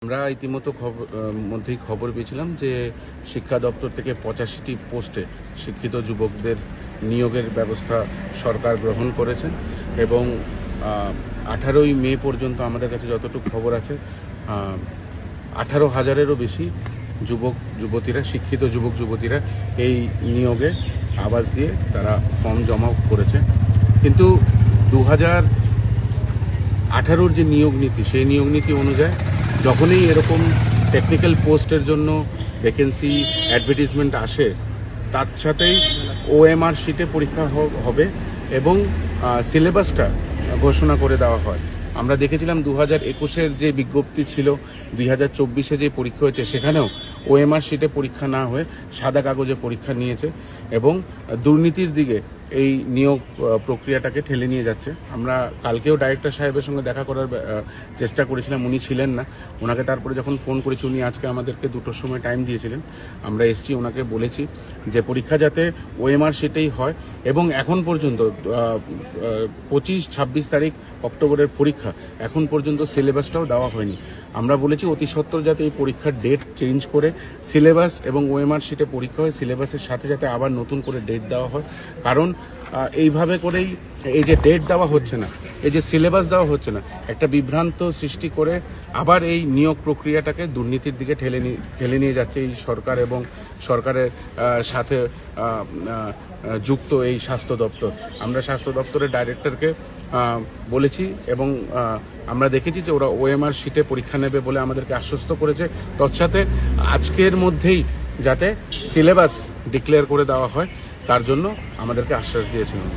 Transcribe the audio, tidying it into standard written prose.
আমরা মধ্যেই খবর পেয়েছিলাম যে শিক্ষা দপ্তর থেকে 85টি পোস্টে শিক্ষিত যুবকদের নিয়োগের ব্যবস্থা সরকার গ্রহণ করেছেন এবং 18ই মে পর্যন্ত আমাদের কাছে যতটুকু খবর আছে 18,000-এরও বেশি শিক্ষিত যুবক যুবতীরা এই নিয়োগে আবাস দিয়ে তারা ফর্ম জমা করেছে। কিন্তু 2018-র যে নিয়োগ নীতি, সেই নিয়োগ নীতি অনুযায়ী যখনই এরকম টেকনিক্যাল পোস্টের জন্য ভ্যাকেন্সি অ্যাডভার্টাইজমেন্ট আসে, তার সাথেই ওএমআর শিটে পরীক্ষা হবে এবং সিলেবাসটা ঘোষণা করে দেওয়া হয়। আমরা দেখেছিলাম 2021-এর যে বিজ্ঞপ্তি ছিল, 2024-এ যে পরীক্ষা হয়েছে, সেখানেও ওএমআর শিটে পরীক্ষা না হয়ে সাদা কাগজে পরীক্ষা নিয়েছে এবং দুর্নীতির দিকে এই নিয়োগ প্রক্রিয়াটাকে ঠেলে নিয়ে যাচ্ছে। আমরা কালকেও ডাইরেক্টর সাহেবের সঙ্গে দেখা করার চেষ্টা করেছিলাম, উনি ছিলেন না। ওনাকে তারপরে যখন ফোন করেছি, উনি আজকে আমাদেরকে 2টোর সময় টাইম দিয়েছিলেন। আমরা এসছি, ওনাকে বলেছি যে পরীক্ষা যাতে ওএমআর শিটেই হয় এবং এখন পর্যন্ত 25-26 তারিখ অক্টোবরের পরীক্ষা, এখন পর্যন্ত সিলেবাসটাও দেওয়া হয়নি। আমরা বলেছি অতি সত্বর যাতে এই পরীক্ষার ডেট চেঞ্জ করে সিলেবাস এবং ওএমআর শিটে পরীক্ষা হয়, সিলেবাসের সাথে যাতে আবার নতুন করে ডেট দেওয়া হয়। কারণ এইভাবে করেই এই যে ডেট দেওয়া হচ্ছে না, এই যে সিলেবাস দেওয়া হচ্ছে না, একটা বিভ্রান্ত সৃষ্টি করে আবার এই নিয়োগ প্রক্রিয়াটাকে দুর্নীতির দিকে ঠেলে নিয়ে যাচ্ছে এই সরকার এবং সরকারের সাথে যুক্ত এই স্বাস্থ্য দপ্তর। আমরা স্বাস্থ্য দপ্তরের ডাইরেক্টরকে বলেছি এবং আমরা দেখেছি যে ওরা ওএমআর শিটে পরীক্ষা নেবে বলে আমাদেরকে আশ্বস্ত করেছে। তৎসাথে আজকের মধ্যেই যাতে সিলেবাস ডিক্লেয়ার করে দেওয়া হয়, তার জন্য আমাদেরকে আশ্বাস দিয়েছিলেন।